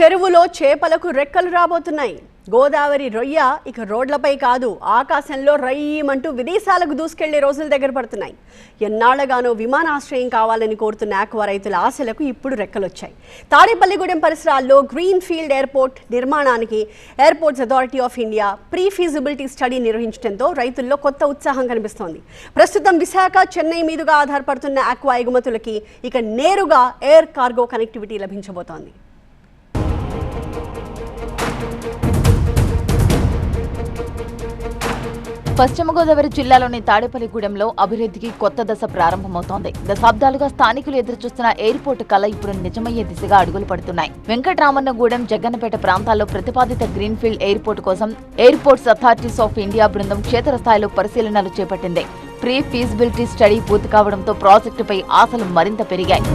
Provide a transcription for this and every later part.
చెరువులో చేపలకు రెక్కలు రాబోతున్నాయి. గోదావరి రొయ్య ఇక రోడ్లపై కాదు ఆకాశంలో రయ్యమంటూ విదేశాలకు దూసుకెళ్లే రోజులు దగ్గర పడుతున్నాయి. ఎన్నాళ్లగానో విమానాశ్రయం కావాలని కోరుతున్న ఆక్వా రైతుల ఆశలకు ఇప్పుడు రెక్కలొచ్చాయి. తాడేపల్లిగూడెం పరిసరాల్లో గ్రీన్ ఫీల్డ్ ఎయిర్పోర్ట్ నిర్మాణానికి airports authority of India pre feasibility study నిర్వహించడంతో రైతుల్లో కొత్త ఉత్సాహం కనిపిస్తోంది. ప్రస్తుతం విశాఖ, చెన్నై మీదుగా ఆధారపడుతున్న ఆక్వా ఎగుమతులకి ఇక నేరుగా ఎయిర్ కార్గో కనెక్టివిటీ లభించబోతోంది. పశ్చిమ గోదావరి జిల్లాలోని తాడేపల్లిగూడెంలో అభివృద్ధికి కొత్త దశ ప్రారంభమవుతోంది. దశాబ్దాలుగా స్థానికులు ఎదురుచూస్తున్న ఎయిర్పోర్ట్ కళ ఇప్పుడు నిజమయ్యే దిశగా అడుగులు పడుతున్నాయి. వెంకటరామన్నగూడెం, జగ్గన్నపేట ప్రాంతాల్లో ప్రతిపాదిత గ్రీన్ఫీల్డ్ ఎయిర్పోర్ట్ కోసం ఎయిర్పోర్ట్స్ అథారిటీస్ ఆఫ్ ఇండియా బృందం క్షేత్రస్థాయిలో పరిశీలనలు చేపట్టింది. ప్రీ ఫీజిబిలిటీ స్టడీ పూర్తి కావడంతో ప్రాజెక్టుపై ఆశలు మరింత పెరిగాయి.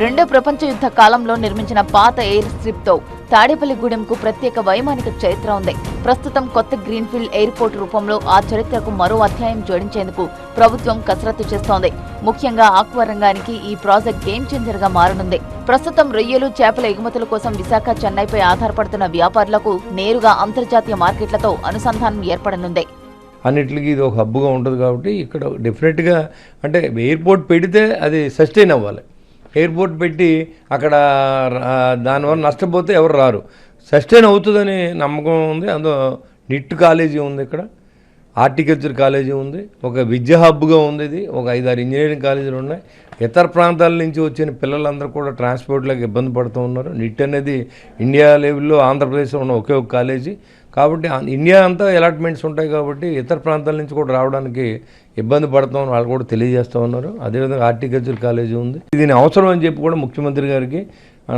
రెండో ప్రపంచ యుద్ధ కాలంలో నిర్మించిన పాత ఎయిర్ స్ట్రిప్ తో తాడేపల్లిగూడెంకు ప్రత్యేక వైమానిక చరిత్ర ఉంది. ప్రస్తుతం కొత్త గ్రీన్ఫీల్డ్ ఎయిర్పోర్ట్ రూపంలో ఆ చరిత్రకు మరో అధ్యాయం జోడించేందుకు ప్రభుత్వం కసరత్తు చేస్తోంది. ముఖ్యంగా ఆక్వా రంగానికి ఈ ప్రాజెక్ట్ గేమ్ చేంజర్ గా మారనుంది. ప్రస్తుతం రొయ్యలు, చేపల ఎగుమతుల కోసం విశాఖ, చెన్నైపై ఆధారపడుతున్న వ్యాపారులకు నేరుగా అంతర్జాతీయ మార్కెట్లతో అనుసంధానం ఏర్పడనుంది. అన్నిటికీ ఇది ఒక హబ్గా ఉంటుంది కాబట్టి ఇక్కడ డెఫినెట్గా అంటే ఎయిర్పోర్ట్ పెడితే అది సస్టైన్ అవ్వాలి. ఎయిర్పోర్ట్ పెట్టి అక్కడ దానివల్ల నష్టపోతే ఎవరు రారు. సస్టైన్ అవుతుందని నమ్మకం ఉంది. అందులో నిట్ కాలేజీ ఉంది, ఇక్కడ హార్టికల్చర్ కాలేజీ ఉంది, ఒక విద్యా హబ్గా ఉంది. ఇది ఒక 5-6 ఇంజనీరింగ్ కాలేజీలు ఉన్నాయి. ఇతర ప్రాంతాల నుంచి వచ్చిన పిల్లలందరూ కూడా ట్రాన్స్పోర్ట్లకు ఇబ్బంది పడుతూ ఉన్నారు. నిట్ అనేది ఇండియా లెవెల్లో ఆంధ్రప్రదేశ్లో ఉన్న ఒకే ఒక కాలేజీ కాబట్టి ఇండియా అంతా అలాట్మెంట్స్ ఉంటాయి కాబట్టి ఇతర ప్రాంతాల నుంచి కూడా రావడానికి ఇబ్బంది పడుతామని వాళ్ళు కూడా తెలియజేస్తూ ఉన్నారు. అదేవిధంగా హార్టికల్చర్ కాలేజీ ఉంది. దీని అవసరం అని చెప్పి కూడా ముఖ్యమంత్రి గారికి,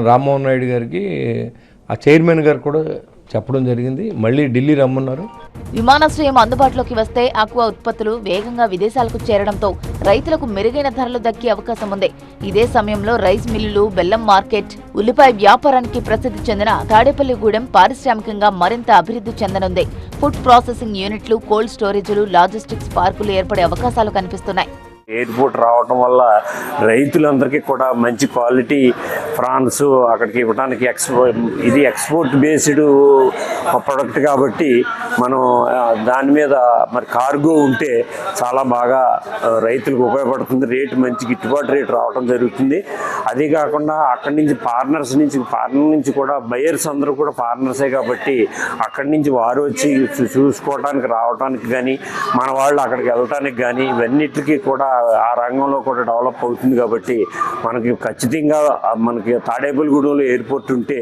రామ్మోహన్ నాయుడు గారికి, ఆ చైర్మన్ గారు కూడా చెప్పడం జరిగింది. మళ్ళీ ఢిల్లీ రమ్మన్నారు. విమానాశ్రయం అందుబాటులోకి వస్తే ఆక్వా ఉత్పత్తులు వేగంగా విదేశాలకు చేరడంతో రైతులకు మెరుగైన ధరలు దక్కే అవకాశం ఉంది. ఇదే సమయంలో రైస్ మిల్లులు, బెల్లం మార్కెట్, ఉల్లిపాయ వ్యాపారానికి ప్రసిద్ధి చెందిన తాడేపల్లిగూడెం పారిశ్రామికంగా మరింత అభివృద్ధి చెందనుంది. ఫుడ్ ప్రాసెసింగ్ యూనిట్లు, కోల్డ్ స్టోరేజీలు, లాజిస్టిక్స్ పార్కులు ఏర్పడే అవకాశాలు కనిపిస్తున్నాయి. ఎయిర్పోర్ట్ రావడం వల్ల రైతులందరికీ కూడా మంచి క్వాలిటీ ఫ్రాన్స్ అక్కడికి ఇవ్వడానికి ఇది ఎక్స్పోర్ట్ బేస్డ్ ప్రొడక్ట్ కాబట్టి మనం దాని మీద మరి కార్గో ఉంటే చాలా బాగా రైతులకు ఉపయోగపడుతుంది. రేటు మంచి గిట్టుబాటు రేటు రావడం జరుగుతుంది. అదే కాకుండా అక్కడి నుంచి ఫారినర్ నుంచి కూడా బయర్స్ అందరూ కూడా ఫారినర్సే కాబట్టి అక్కడి నుంచి వారు వచ్చి చూసుకోవడానికి రావడానికి కానీ మన వాళ్ళు అక్కడికి వెళ్ళటానికి కానీ ఇవన్నిటికీ కూడా ఆ రంగంలో కూడా డెవలప్ అవుతుంది. కాబట్టి మనకి ఖచ్చితంగా మనకి తాడేపల్లిగూడెంలో ఎయిర్పోర్ట్ ఉంటే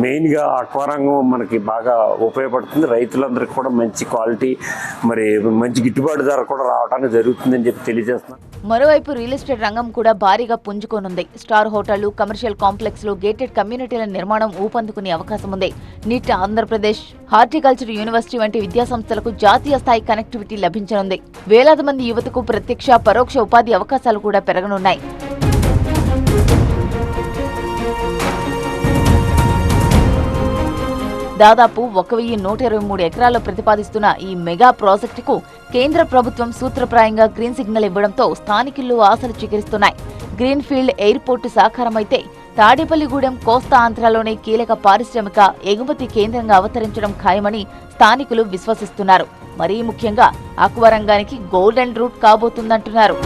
మెయిన్గా ఆక్వా రంగం మనకి బాగా ఉపయోగపడుతుంది. రైతులందరికీ కూడా మంచి క్వాలిటీ మరి మంచి గిట్టుబాటు ధర కూడా రావడానికి జరుగుతుందని చెప్పి తెలియజేస్తున్నాను. మరోవైపు రియల్ ఎస్టేట్ రంగం కూడా భారీగా పుంజుకోనుంది. స్టార్ హోటళ్లు, కమర్షియల్ కాంప్లెక్స్లు, గేటెడ్ కమ్యూనిటీల నిర్మాణం ఊపందుకునే అవకాశం ఉంది. నీట్ ఆంధ్రప్రదేశ్, హార్టికల్చర్ యూనివర్సిటీ వంటి విద్యాసంస్థలకు జాతీయ స్థాయి కనెక్టివిటీ లభించనుంది. వేలాది మంది యువతకు ప్రత్యక్ష, పరోక్ష ఉపాధి అవకాశాలు కూడా పెరగనున్నాయి. దాదాపు 1123 ఎకరాల్లో ప్రతిపాదిస్తున్న ఈ మెగా ప్రాజెక్టుకు కేంద్ర ప్రభుత్వం సూత్రప్రాయంగా గ్రీన్ సిగ్నల్ ఇవ్వడంతో స్థానికుల్లో ఆశలు చిగురిస్తున్నాయి. గ్రీన్ఫీల్డ్ ఎయిర్పోర్టు సాకారమైతే తాడేపల్లిగూడెం కోస్తా ఆంధ్రాలోనే కీలక పారిశ్రామిక ఎగుమతి కేంద్రంగా అవతరించడం ఖాయమని స్థానికులు విశ్వసిస్తున్నారు. మరీ ముఖ్యంగా ఆక్వా రంగానికి గోల్డెన్ రూట్ కాబోతుందంటున్నారు.